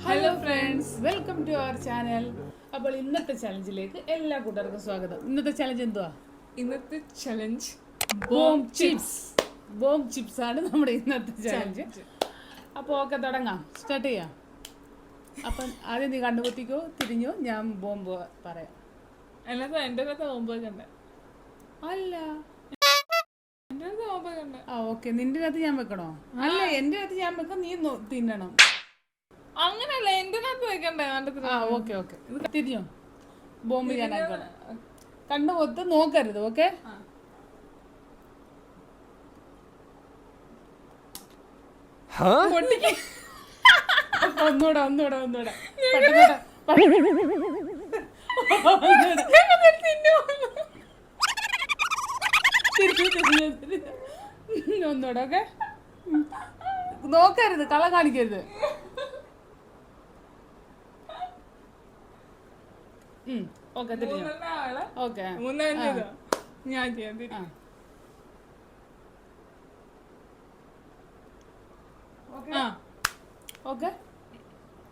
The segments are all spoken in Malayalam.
Hello friends, welcome to our channel. അപ്പോൾ ഇന്നത്തെ ചലഞ്ചിലേക്ക് എല്ലാ കൂട്ടുകാർക്കും സ്വാഗതം. ഇന്നത്തെ ചലഞ്ച് എന്തുവാ? ഇന്നത്തെ challenge bomb chips. Bomb chips ആണ് നമ്മുടെ ഇന്നത്തെ ചലഞ്ച്. അപ്പോൾ ഓക്കെ, തുടങ്ങാം, സ്റ്റാർട്ട് ചെയ്യാം. അപ്പം ആദ്യം നീ കണ്ടുകുത്തിക്കോ, തിരിഞ്ഞോ, ഞാൻ ബോംബ് പറയാം. അല്ലാതെ എൻ്റെ ബോംബ് കണ്ട അല്ല, എൻ്റെ ബോംബ് കണ്ട. ആ ഓക്കെ, നിന്റെ അകത്ത് ഞാൻ വെക്കണോ? അല്ല, എൻ്റെ അകത്ത് ഞാൻ വെക്കാം, നീ തിന്നണം. അങ്ങനല്ല, എൻ്റെ അകത്ത് വെക്കണ്ടേ? ആ ഓക്കെ ഓക്കെ, തിരിഞ്ഞോ, ബോംബ് ഞാൻ ആക്കണം. കണ്ടുകൊത്ത് നോക്കരുത്, ഓക്കെ? ഒന്നൂടെ ഒന്നൂടെ ഒന്നൂടെ ഒന്നൂടെ ഓക്കെ. നോക്കരുത്, കള കാണിക്കരുത്. ഓക്കെ, തിരിഞ്ഞു. ഓക്കെ, ഞാൻ ചെയ്യാം. ഓക്കെ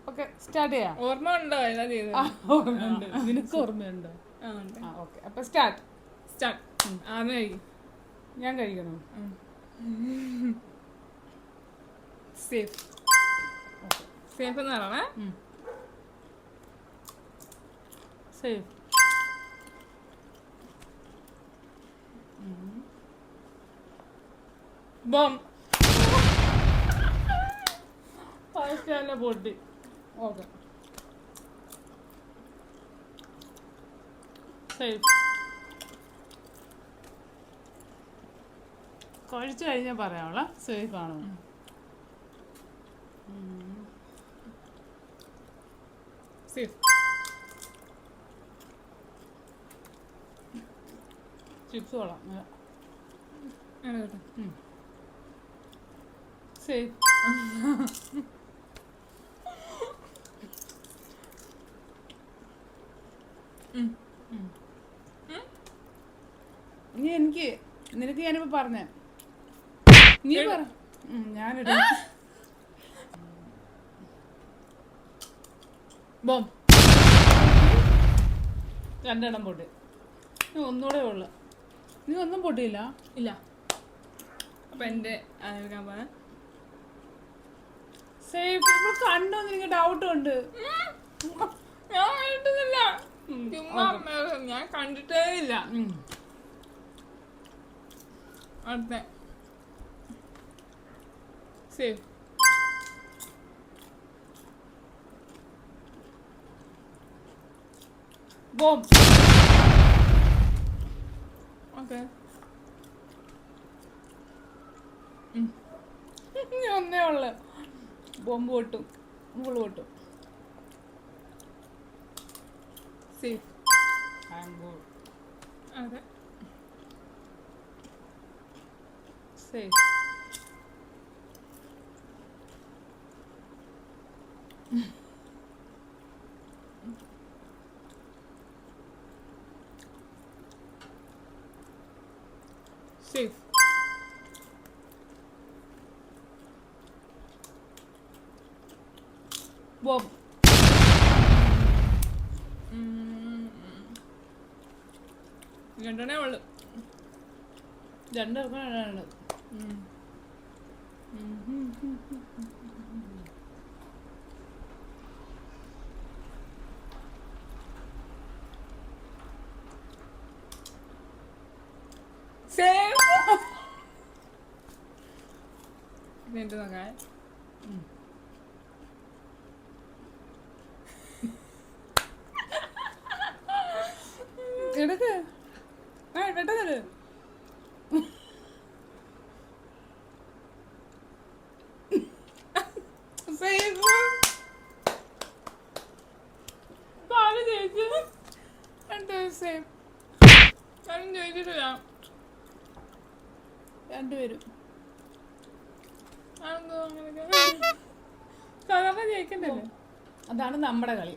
ഓക്കെ, സ്റ്റാർട്ട് ചെയ്യാം. ഓർമ്മ ഉണ്ടോ ഏതാ ചെയ്തത്? ഓർമ്മയുണ്ട്, നിനക്ക് ഓർമ്മയുണ്ടോ? ആ ഓക്കെ, അപ്പൊ സ്റ്റാർട്ട്. ഞാൻ കഴിക്കണം. സേഫ് സേഫ് എന്ന് പറയണേ. സേഫ്. ബോംബ്. ഫസ്റ്റ് പൊട്ടി. Okay, safe. കഴിച്ചു കഴിഞ്ഞാൽ പറയാനുള്ള സേഫ് ആണോ? സേഫ്. ചിപ്സ് കൊള്ളാം. സേഫ്. നീ നിനക്ക് ഞാനിപ്പോ പറഞ്ഞേ, നീ പറ. ഞാനിടും. ബോംബ്. രണ്ടെണ്ണം പൊട്ടി. നീ ഒന്നുകൂടെ ഉള്ളു. നീ ഒന്നും പൊട്ടിയില്ല. ഇല്ല. അപ്പൊ എന്റെ എടുക്കാൻ പോണേ. സേഫ്. ഇപ്പോൾ കണ്ടോ? നിനക്ക് ഡൗട്ട് ഉണ്ട്. ഞാൻ കണ്ടിട്ടേ ഇല്ല. അടുത്ത സേഫ്. ബോംബ്. ഓക്കെ, ഒന്നേ ഉള്ളു. ബോംബ് പൊട്ടും, മുകള് പൊട്ടും. സേഫ്. അതെ, സേഫ്. സേഫ്. ബോംബ്. രണ്ടെണ്ണേ ഉള്ളു. രണ്ടെണ്ണം. എന്നിട്ട് നോക്കാം. എടുക്ക്, പെട്ടെന്ന്. ചോദിച്ചിട്ടില്ല. രണ്ടുപേരും സാധാരണ ജയിക്കണ്ടല്ലേ? അതാണ് നമ്മുടെ കളി.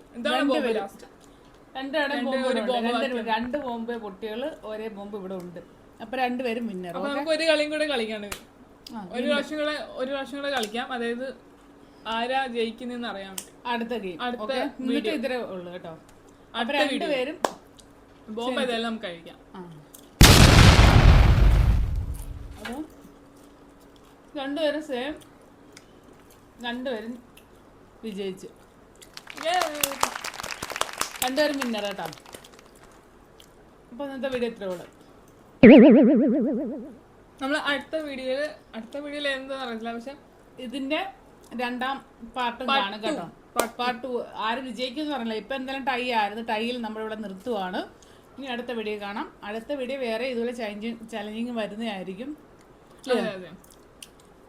രണ്ട് ബോംബ് പൊട്ടികള്, ഒരേ ബോംബ് ഇവിടെ ഉണ്ട്. അപ്പൊ രണ്ടുപേരും വിന്നർ. നമുക്ക് ഒരു കളിയും കൂടെ കളിക്കാണ്. ഒരു പ്രാവശ്യം കൂടെ കളിക്കാം. അതായത് ആരാ ജയിക്കുന്നതെന്ന് അറിയാൻ വേണ്ടി. അടുത്ത ഗെയിം. അടുത്ത ഓക്കെ, ഇന്നത്തെ ഇത്രേ ഉള്ളൂ കേട്ടോ. അപ്പൊ അടുത്ത വീഡിയോ രണ്ടുപേരും ബോംബ് ഇതെല്ലാം നമുക്ക് കഴിക്കാം. അപ്പോൾ രണ്ടുപേരും സെയിം, രണ്ടുപേരും വിജയിച്ചു, രണ്ടുപേരും വിന്നർ കേട്ടോ. അപ്പോൾ ഇന്നത്തെ വീഡിയോ ഇത്രേ ഉള്ളൂ. നമ്മൾ അടുത്ത വീഡിയോയില് എന്താ അറിയില്ല, പക്ഷെ ഇതിന്റെ രണ്ടാം പാർട്ടും കാണും കേട്ടോ. പാർട്ട് 2 ആര് വിജയിക്കും പറഞ്ഞില്ല. ഇപ്പൊ എന്തായാലും ടൈ ആയിരുന്നു, ടൈയിൽ നമ്മളിവിടെ നിർത്തുവാണ്. ഇനി അടുത്ത വീഡിയോ കാണാം. അടുത്ത വീഡിയോ വേറെ ഇതുപോലെ ചലഞ്ചിങ് വരുന്നതായിരിക്കും.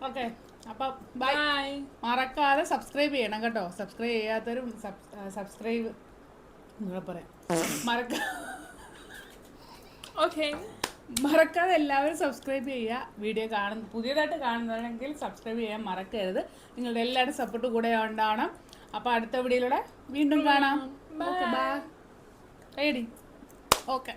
ഓക്കെ, അപ്പൊ ബൈ. മറക്കാതെ സബ്സ്ക്രൈബ് ചെയ്യണം കേട്ടോ. സബ്സ്ക്രൈബ് ചെയ്യാത്തവരും സബ്സ്ക്രൈബ് പറയാം, മറക്കാതെ എല്ലാവരും സബ്സ്ക്രൈബ് ചെയ്യുക. വീഡിയോ പുതിയതായിട്ട് കാണുന്നവരെങ്കിൽ സബ്സ്ക്രൈബ് ചെയ്യാൻ മറക്കരുത്. നിങ്ങളുടെ എല്ലാവരും സപ്പോർട്ട് കൂടെ ഉണ്ടാവണം. അപ്പോൾ അടുത്ത വീഡിയോയിലൂടെ വീണ്ടും കാണാം. ബൈ. റെഡി? ഓക്കെ.